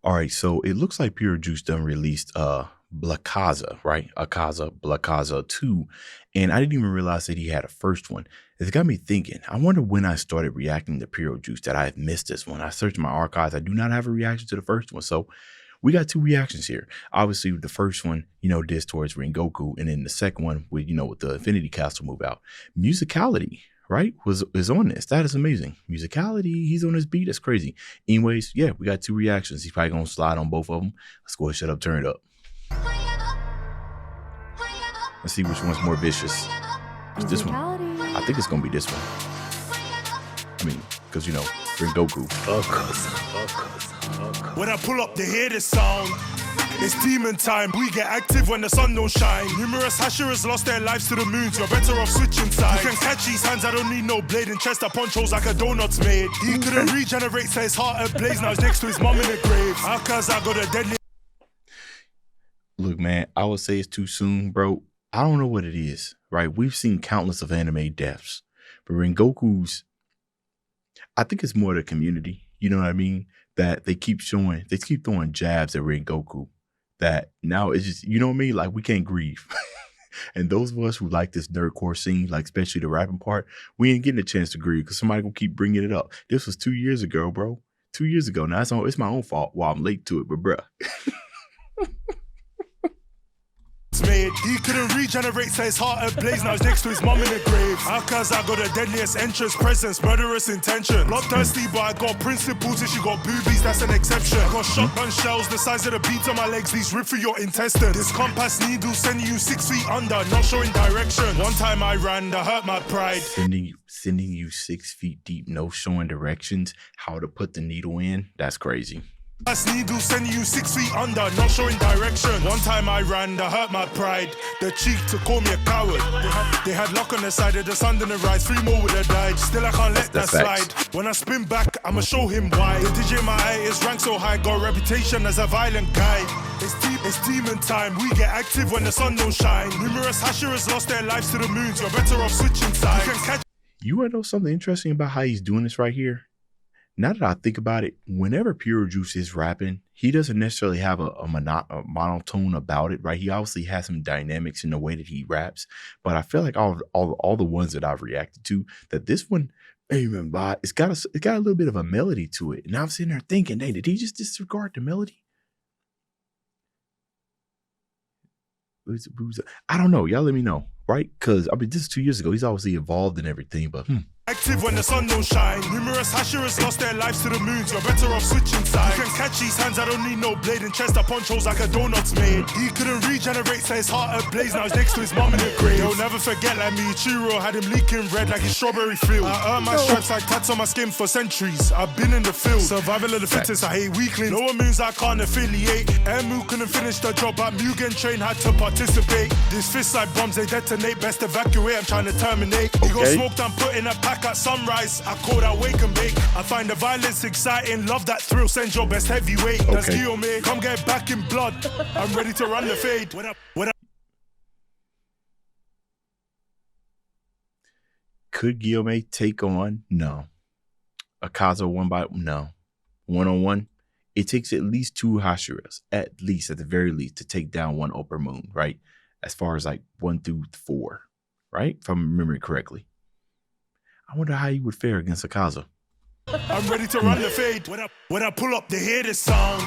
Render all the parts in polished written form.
All right, so it looks like Pure Juice done released Blakaza, right? Blakaza 2. And I didn't even realize that he had a first one. It's got me thinking. I wonder when I started reacting to Pure Juice that I have missed this one. I searched my archives. I do not have a reaction to the first one. So we got two reactions here. Obviously, the first one, diss towards Rengoku, and then the second one with the Infinity Castle move out. Musicality, right, is on this. That is amazing. Musicality, he's on his beat. That's crazy. Anyways, yeah, we got two reactions. He's probably gonna slide on both of them. Let's go ahead, shut up, turn it up. Let's see which one's more vicious. It's this one. I think it's gonna be this one. I mean, because Rengoku. When I pull up, they hear this sound. It's demon time, we get active when the sun don't shine. Numerous Hashirahs lost their lives to the moons, you're better off switching sides. You can catch these hands, I don't need no blade, and chest I punch holes like a donut's made. He couldn't regenerate, so his heart ablaze, now he's next to his mom in the grave. How cause I got a deadly... Look, man, I would say it's too soon, bro. I don't know what it is, right? We've seen countless of anime deaths, but Rengoku's, I think it's more the community, you know what I mean? That they keep throwing jabs at Rengoku. That now it's just, you know what I mean? Like, we can't grieve. And those of us who like this nerdcore scene, like especially the rapping part, we ain't getting a chance to grieve because somebody gonna keep bringing it up. This was 2 years ago, bro. 2 years ago. Now it's my own fault while I'm late to it, but bruh. Made. He couldn't regenerate, so his heart ablaze, now he's next to his mom in the grave. How cause I got the deadliest entrance, presence, murderous intention. Bloodthirsty, but I got principles. If she got boobies, that's an exception. I got shotgun shells the size of the beats on my legs, these rip through your intestines. This compass needle sending you 6 feet under, not showing direction. One time I ran, that hurt my pride. Sending you 6 feet deep, no showing directions, how to put the needle in. That's crazy. Needle sending you 6 feet under, not showing direction. One time I ran, that hurt my pride. The cheek to call me a coward. They had luck on the side of the sun didn't rise. 3 more would have died. Still I can't let that slide. When I spin back, I'ma show him why. The digit in my eye is ranked so high. Got a reputation as a violent guy. It's demon time, we get active when the sun don't shine. Numerous Hashirahs lost their lives to the moons. You're better off switching sides. You can catch. You wanna know something interesting about how he's doing this right here? Now that I think about it, whenever Pure Juice is rapping, he doesn't necessarily have a monotone about it, right? He obviously has some dynamics in the way that he raps, but I feel like all the ones that I've reacted to, that this one, it's got a little bit of a melody to it. And I'm sitting there thinking, hey, did he just disregard the melody? I don't know. Y'all let me know, right? Because I mean, this is 2 years ago. He's obviously evolved and everything, but Active when the sun don't shine. Numerous Hashirahs lost their lives to the moons. You're better off switching sides. You can catch these hands, I don't need no blade, and chest I punch holes like a donut's made. He couldn't regenerate, so his heart ablaze, now he's next to his mom in the grave. They'll never forget like me. Chiro had him leaking red like his strawberry field. I earned my stripes like tats on my skin for centuries. I've been in the field. Survival of the fittest, I hate weaklings. No one moves I can't affiliate. Emu couldn't finish the job, but Mugen Train had to participate. These fist side bombs, they detonate. Best evacuate, I'm trying to terminate. He got smoked, I'm putting a pack at sunrise. I call that wake and bake. I find the violence exciting, love that thrill. Send your best heavyweight. That's Guillaume. Come get back in blood. I'm ready to run the fade. Could Guillaume take on? No. Akaza one-on-one. It takes at least 2 Hashirahs, at the very least, to take down one Upper Moon, right? As far as like 1 through 4, right? If I'm remembering correctly. I wonder how he would fare against Akaza. I'm ready to run the fade. When I pull up, they hear this sound.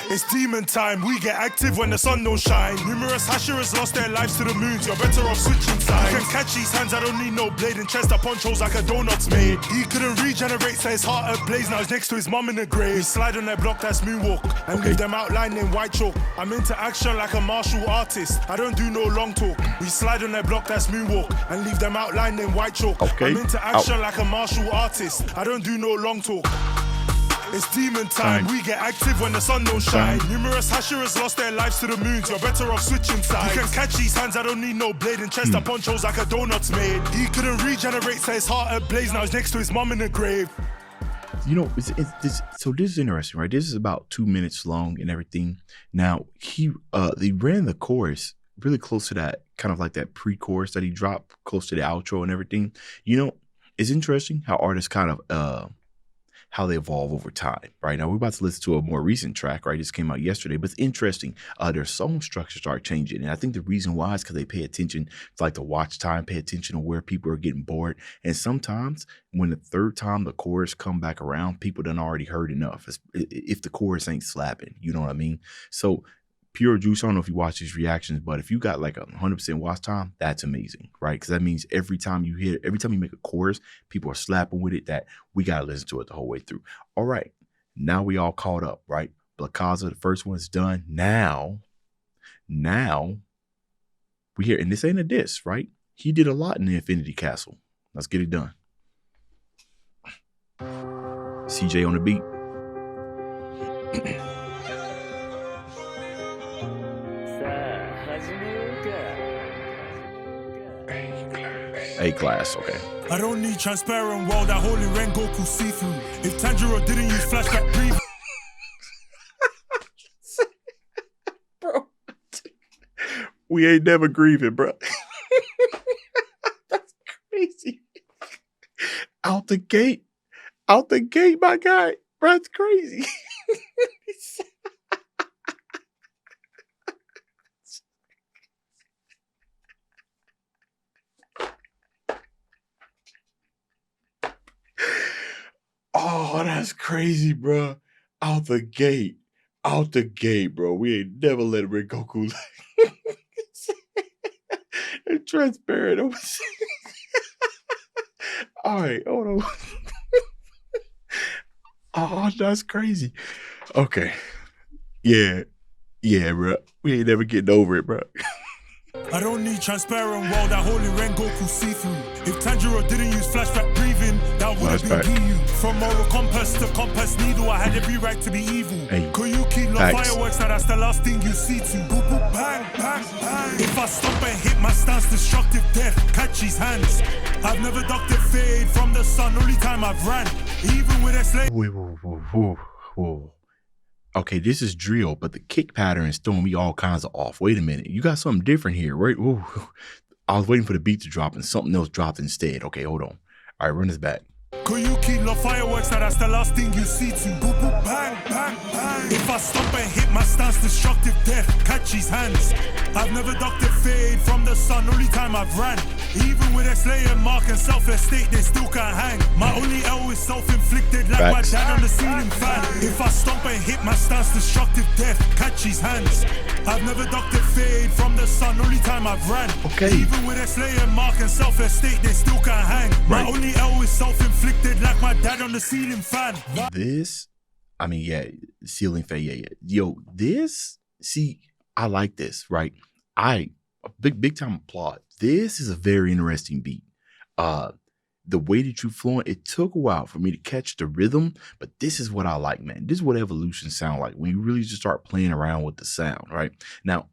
It's demon time, we get active when the sun don't shine. Numerous Hashirahs lost their lives to the moons. You're better off switching sides. You can catch these hands, I don't need no blade, and chest I punch holes like a donut's made. He couldn't regenerate, so his heart ablaze, now he's next to his mom in the grave. We slide on their block, that's moonwalk, and leave them outlined in white chalk. I'm into action like a martial artist, I don't do no long talk. We slide on their block, that's moonwalk, and leave them outlined in white chalk. I'm into action like a martial artist, I don't do no long talk. It's demon time, we get active when the sun don't shine. Numerous Hashirahs lost their lives to the moons. You're better off switching sides. You can catch these hands, I don't need no blade, and chest I punch holes like a donut's made. He couldn't regenerate, so his heart ablaze, now he's next to his mom in the grave. So this is interesting, right? This is about 2 minutes long and everything. Now, they ran the chorus really close to that, kind of like that pre-chorus that he dropped, close to the outro and everything. It's interesting how artists kind of how they evolve over time, right? Now we're about to listen to a more recent track, right? This came out yesterday, but it's interesting. Their song structures are changing. And I think the reason why is because they pay attention to like the watch time, pay attention to where people are getting bored. And sometimes when the third time the chorus come back around, people done already heard enough. If the chorus ain't slapping, you know what I mean? So Pure Juice, I don't know if you watch these reactions, but if you got like 100% watch time, that's amazing, right? Because that means every time you make a chorus, people are slapping with it, that we got to listen to it the whole way through. All right. Now we all caught up, right? Blakaza, the first one's done. Now we hear, and this ain't a diss, right? He did a lot in the Infinity Castle. Let's get it done. CJ on the beat. A-class, okay. I don't need transparent world that holy Rengoku see through. If Tanjiro didn't use flashback breathing. Bro, we ain't never grieving, bro. That's crazy. Out the gate, my guy. Bro, that's crazy. Oh, that's crazy, bro. Out the gate, bro. We ain't never let Rengoku it's transparent. All right, hold on. Oh, that's crazy. Okay. Yeah, bro. We ain't never getting over it, bro. I don't need transparent world that holy Rengoku see through. If Tanjiro didn't use flashback breathing, that would have been Giyu. From moral compass to compass needle, I had every right to be evil. Hey, Koyuki love fireworks, now that's the last thing you see to. Boop, boop, bang, bang, bang. If I stop and hit my stance, destructive death, catch his hands. I've never ducked a fade from the sun, only time I've ran. Even with a slave. Whoa. Okay, this is drill, but the kick pattern is throwing me all kinds of off. Wait a minute. You got something different here, right? Ooh. I was waiting for the beat to drop and something else dropped instead. Okay, hold on. All right, run this back. Koyuki love fireworks, now that's the last thing you see to. Boop, boop, bang, bang, bang. If I stop and hit my stance, destructive death, catch his hands. I've never ducked a fade from the sun, only time I've ran. Even with a slayer mark and self-estate, they still can't hang. My only L is self-inflicted, like my dad on the ceiling fan. If I stomp and hit my stance, destructive death, catch his hands. I've never ducked a fade from the sun, only time I've ran. Okay. Even with a slayer mark and self-estate, they still can't hang. My only L is self-inflicted, like my dad on the ceiling fan. This, I mean, yeah, ceiling fan, yeah. Yo, this, see, I like this, right? Big time applaud. This is a very interesting beat. The way that you flowing, it took a while for me to catch the rhythm, but this is what I like, man. This is what evolution sound like when you really just start playing around with the sound, right? Now,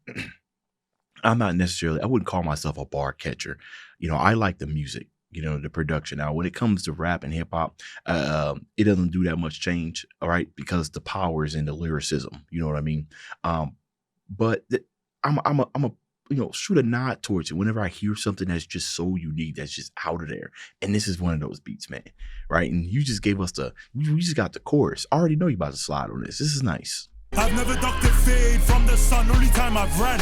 I wouldn't call myself a bar catcher. You know, I like the music, you know, the production. Now, when it comes to rap and hip hop, it doesn't do that much change, all right? Because the power is in the lyricism, you know what I mean? But I'm a you know, shoot a nod towards it whenever I hear something that's just so unique, that's just out of there. And this is one of those beats, man, right? And you just gave us you just got the chorus. I already know you about to slide on this. This is nice. I've never ducked a fade from the sun, only time I've ran.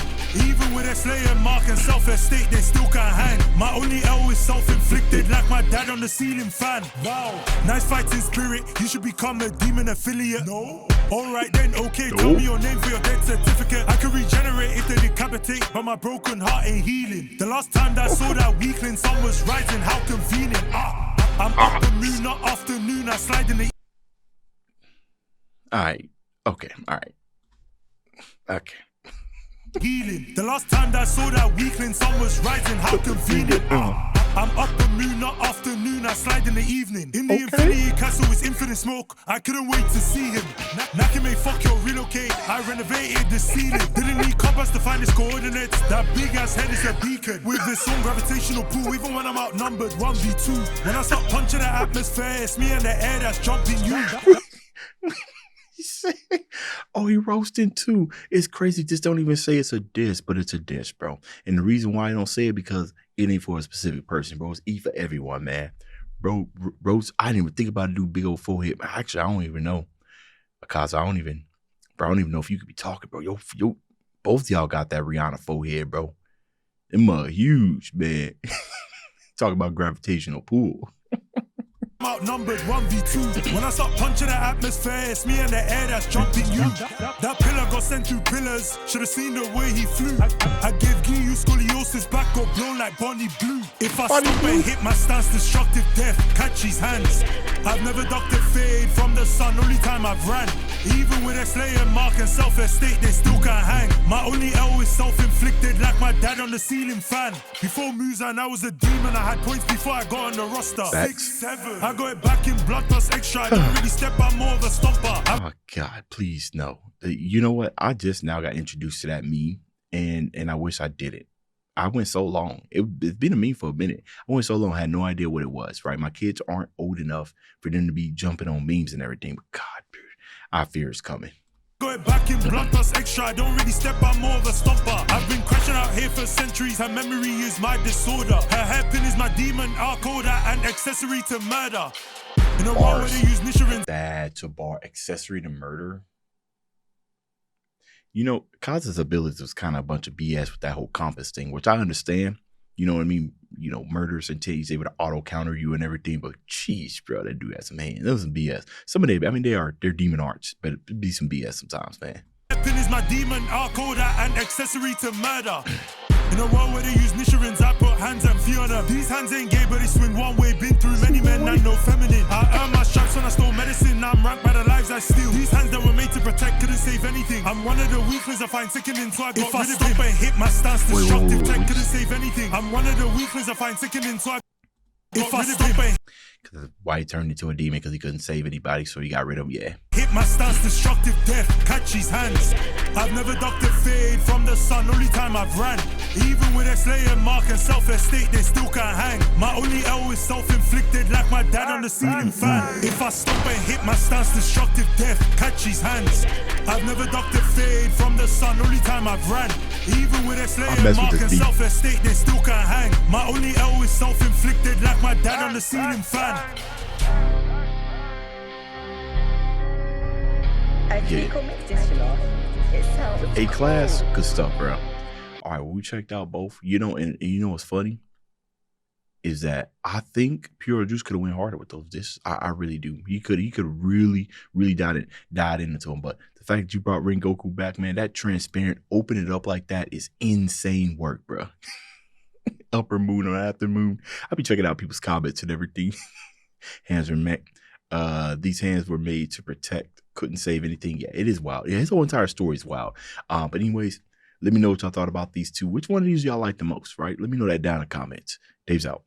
Even with a slayer mark and self-estate, they still can't hang. My only L is self-inflicted, like my dad on the ceiling fan. Wow, nice fighting spirit, you should become a demon affiliate. No? Alright then, okay, tell me your name for your death certificate. I can regenerate if they decapitate, but my broken heart ain't healing. The last time that I saw that weakling, sun was rising, how convenient. I'm up the moon, not afternoon, I slide in the... Alright. Okay, all right. Okay. Healing. The last time that I saw that weakling, sun was rising, how convenient. I'm up the moon, not afternoon, I slide in the evening. In the Infinity Castle is infinite smoke, I couldn't wait to see him. Naki may fuck your relocate, I renovated the ceiling. Didn't need compass to find his coordinates, that big ass head is a beacon. With this song gravitational pull, even when I'm outnumbered 1v2. When I start punching the atmosphere, it's me and the air that's jumping you. Oh, he roasting too. It's crazy. Just don't even say it's a diss, but it's a diss, bro. And the reason why I don't say it because it ain't for a specific person, bro. It's E for everyone, man. bro, I didn't even think about a dude big old forehead. Actually, I don't even know. Because I don't even know if you could be talking, bro. Yo, both of y'all got that Rihanna forehead, bro. Them huge, man. Talk about gravitational pull. Outnumbered 1v2. When I start punching the atmosphere, it's me and the air that's jumping you. That pillar got sent through pillars. Should've seen the way he flew. I gave Giyu scoliosis, back got blown like Bonnie Blue. If I stop and hit my stance, destructive death, catch his hands. I've never ducked a fade from the sun, only time I've ran. Even with a slayer mark and self-estate, they still can't hang. My only L is self-inflicted, like my dad on the ceiling fan. Before Muzan, I was a demon. I had points before I got on the roster. Facts. 6-7. I got it back in blood plus extra. I don't really step out, more of a stomper. Oh God, please no. You know what? I just now got introduced to that meme, and I wish I didn't. I went so long. It's been a meme for a minute. I went so long, I had no idea what it was, right? My kids aren't old enough for them to be jumping on memes and everything. But God, dude, I fear it's coming. Got it back in blood plus extra. I don't really step out, more of a stomper. I've been crashing out here for centuries. Her memory is my disorder. Her hairpin is my demon. I'll call that an accessory to murder. In a world where they use Nishirin. That's a bar accessory to murder. You know, Kaza's abilities was kind of a bunch of BS with that whole compass thing, which I understand. You know what I mean? You know, murders until he's able to auto counter you and everything. But jeez, bro, that dude has some hands. That was some BS. Some of them, I mean, they're demon arts, but it'd be some BS sometimes, man. Pin is my demon. I'll call that an accessory to murder. In a world where they use Nishirins, I put hands and feet on them. These hands ain't gay, but they swing one way. Been through many men and no feminine. I earned my stripes when I stole medicine. Now I'm ranked by the lives I steal. These hands that were made to protect couldn't save anything. I'm one of the weaklings I find sickening, so I got rid of it. And hit my stance, destructive tech couldn't save anything. I'm one of the weaklings I find sickening, so I if I stop and why he turned into a demon, because he couldn't save anybody, so he got rid of him. Yeah. Hit my stance, destructive death, catch his hands. I've never ducked a fade from the sun, only time I've ran. Even with a slayer mark and self-estate, they still can't hang. My only L is self-inflicted, like my dad on the ceiling fan. If I stop and hit my stance, destructive death, catch his hands. I've never ducked a fade from the sun, only time I've ran. Even with a slayer mark and self-estate, they still can't hang. My only L is self-inflicted, like my dad on the ceiling fan. A class, good stuff, bro. All right, well, we checked out both. You know, and you know what's funny is that I think Pure Juice could have went harder with those. I really do. He could really died into him. But the fact that you brought Rengoku back, man, that transparent, open it up like that is insane work, bro. Upper moon or after moon. I'll be checking out people's comments and everything. Hands are mech. These hands were made to protect. Couldn't save anything. Yeah, it is wild. Yeah, his whole entire story is wild. But anyways, let me know what y'all thought about these two. Which one of these y'all like the most, right? Let me know that down in the comments. Dave's out.